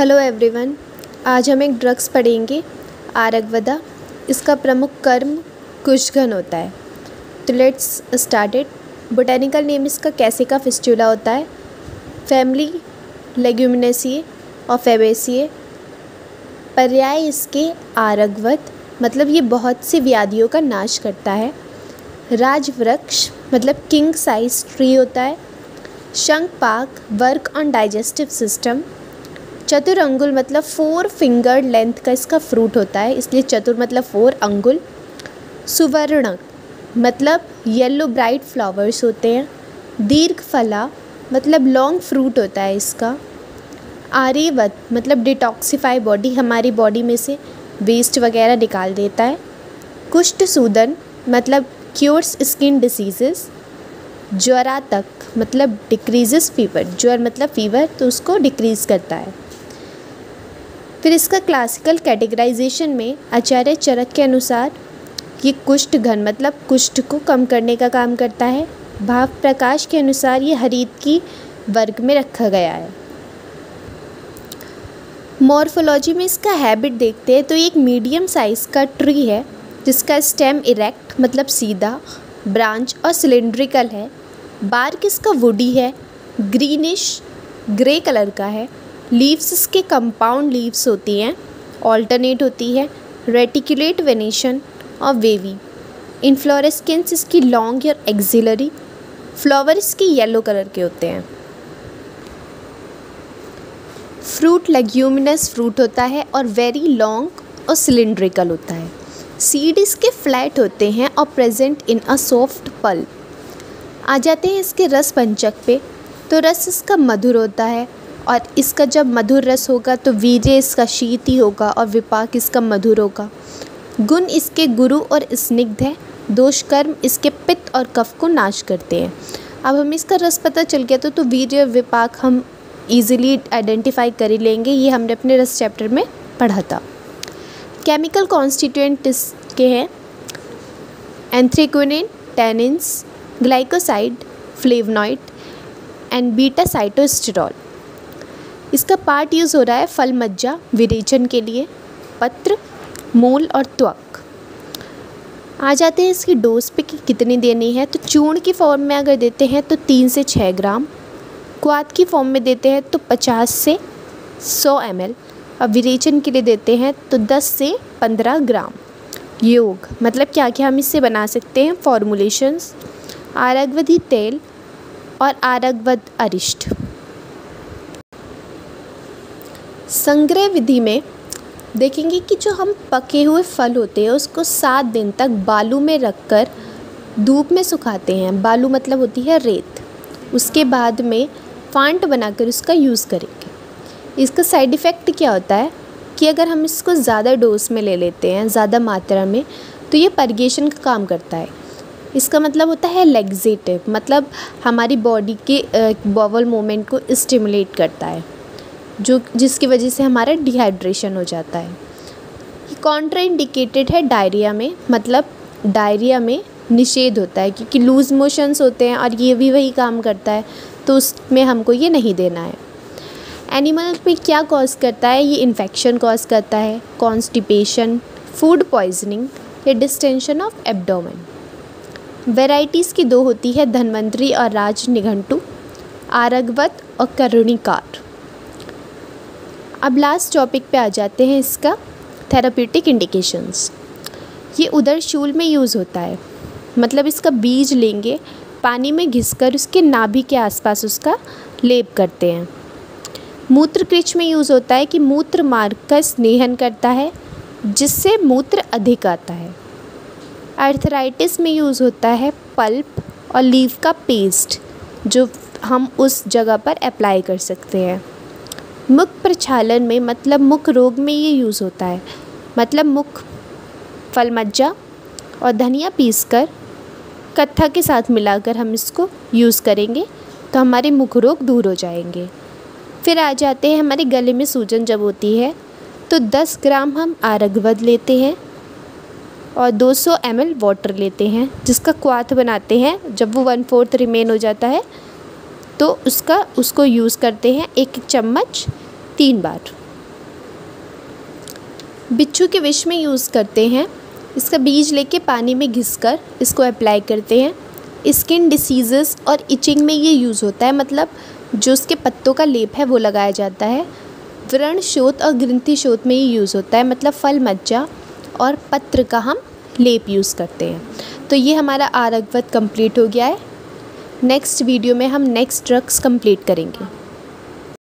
Hello everyone. आज हम एक ड्रग्स पढ़ेंगे, आरगवदा। इसका प्रमुख कर्म कुशघन होता है। तो let's start it. Botanical name इसका कैसिका फिस्टुला होता है। फैमिली लेग्यूमिनेसिए और फेबेसिए। पर्याय इसके आरगवद, मतलब ये बहुत सी व्याधियों का नाश करता है। राजवृक्ष मतलब किंग साइज ट्री होता है। शंखपाक वर्क ऑन डाइजेस्टिव सिस्टम। चतुर अंगुल मतलब 4 फिंगर लेंथ का इसका फ्रूट होता है, इसलिए चतुर मतलब 4 अंगुल। सुवर्णक मतलब येलो ब्राइट फ्लावर्स होते हैं। दीर्घफला मतलब लॉन्ग फ्रूट होता है इसका। आर्यवत मतलब डिटॉक्सिफाई बॉडी, हमारी बॉडी में से वेस्ट वगैरह निकाल देता है। कुष्ठसूदन मतलब क्योर्स स्किन डिसीजेस। ज्वरातक मतलब डिक्रीजेस फीवर, ज्वर मतलब फीवर, तो उसको डिक्रीज़ करता है। फिर इसका क्लासिकल कैटेगराइजेशन में आचार्य चरक के अनुसार ये कुष्ठ घन मतलब कुष्ठ को कम करने का काम करता है। भाव प्रकाश के अनुसार ये हरित की वर्ग में रखा गया है। मॉर्फोलॉजी में इसका हैबिट देखते हैं तो एक मीडियम साइज़ का ट्री है जिसका स्टेम इरेक्ट मतलब सीधा, ब्रांच और सिलिंड्रिकल है। बार्क इसका वुडी है, ग्रीनिश ग्रे कलर का है। लीव्स इसके कंपाउंड लीव्स होती हैं, ऑल्टरनेट होती है। रेटिकुलेट वेनेशन और वेवी। इनफ्लोरेस्केंस इसकी लॉन्ग और एक्सिलरी। फ्लावर इसके येलो कलर के होते हैं। फ्रूट लेग्यूमिनस फ्रूट होता है और वेरी लॉन्ग और सिलिंड्रिकल होता है। सीड इसके फ्लैट होते हैं और present in a soft pulp. आ जाते हैं इसके रस पंचक पे। तो रस इसका मधुर होता है और इसका जब मधुर रस होगा तो वीर्य इसका शीत ही होगा और विपाक इसका मधुर होगा। गुण इसके गुरु और स्निग्ध है। दोष कर्म इसके पित्त और कफ को नाश करते हैं। अब हमें इसका रस पता चल गया तो वीर्य और विपाक हम इजीली आइडेंटिफाई कर ही लेंगे, ये हमने अपने रस चैप्टर में पढ़ा था। केमिकल कॉन्स्टिट्यूएंट इसके हैं एंथ्रेक्विनिन, टैनिन्स, ग्लाइकोसाइड, फ्लेवनॉइड एंड बीटा साइटोस्टेरॉल। इसका पार्ट यूज़ हो रहा है फल मज्जा विरेचन के लिए, पत्र, मूल और त्वक। आ जाते हैं इसकी डोज पे कि कितनी देनी है। तो चूर्ण की फॉर्म में अगर देते हैं तो 3 से 6 ग्राम। क्वाथ की फॉर्म में देते हैं तो 50 से 100 ml। और विरेचन के लिए देते हैं तो 10 से 15 ग्राम। योग मतलब क्या क्या हम इससे बना सकते हैं। फॉर्मुलेशंस आरगवदी तेल और आरगवद अरिष्ट। संग्रह विधि में देखेंगे कि जो हम पके हुए फल होते हैं उसको 7 दिन तक बालू में रखकर धूप में सुखाते हैं। बालू मतलब होती है रेत। उसके बाद में फांट बनाकर उसका यूज़ करेंगे। इसका साइड इफ़ेक्ट क्या होता है कि अगर हम इसको ज़्यादा डोज में ले लेते हैं, ज़्यादा मात्रा में, तो ये परगेशन का काम करता है। इसका मतलब होता है लैक्सेटिव, मतलब हमारी बॉडी के बॉवल मूवमेंट को स्टिमुलेट करता है, जिसकी वजह से हमारा डिहाइड्रेशन हो जाता है। ये कॉन्ट्राइंडिकेटेड है डायरिया में, मतलब डायरिया में निषेध होता है क्योंकि लूज़ मोशंस होते हैं और ये भी वही काम करता है, तो उसमें हमको ये नहीं देना है। एनिमल में क्या कॉज करता है, ये इन्फेक्शन कॉज करता है, कॉन्स्टिपेशन, फूड पॉइजनिंग या डिस्टेंशन ऑफ एब्डोमेन। वेराइटीज़ की 2 होती है, धन्वंतरी और राज निघंटु, आरगवद और करुणिकार। अब लास्ट टॉपिक पे आ जाते हैं इसका थेराप्यूटिक इंडिकेशंस। ये उदरशूल में यूज़ होता है, मतलब इसका बीज लेंगे, पानी में घिसकर उसके नाभि के आसपास उसका लेप करते हैं। मूत्रकृच में यूज़ होता है कि मूत्र मार्ग का स्नेहन करता है जिससे मूत्र अधिक आता है। आर्थराइटिस में यूज़ होता है पल्प और लीफ का पेस्ट जो हम उस जगह पर अप्लाई कर सकते हैं। मुख प्रक्षालन में मतलब मुख रोग में ये यूज़ होता है, मतलब मुख फल मज्जा और धनिया पीसकर कत्था के साथ मिलाकर हम इसको यूज़ करेंगे तो हमारे मुख रोग दूर हो जाएंगे। फिर आ जाते हैं हमारे गले में सूजन जब होती है तो 10 ग्राम हम आरगवद लेते हैं और 200 ml वाटर लेते हैं जिसका क्वाथ बनाते हैं। जब वो 1/4 रिमेन हो जाता है तो उसको यूज़ करते हैं 1 चम्मच 3 बार। बिच्छू के विष में यूज़ करते हैं। इसका बीज लेके पानी में घिसकर इसको अप्लाई करते हैं। स्किन डिसीज़ेस और इचिंग में ये यूज़ होता है, मतलब जो उसके पत्तों का लेप है वो लगाया जाता है। व्रण शोथ और ग्रंथि शोथ में ये यूज़ होता है, मतलब फल मज्जा और पत्र का हम लेप यूज़ करते हैं। तो ये हमारा आरगवत कंप्लीट हो गया है। नेक्स्ट वीडियो में हम नेक्स्ट ड्रग्स कंप्लीट करेंगे।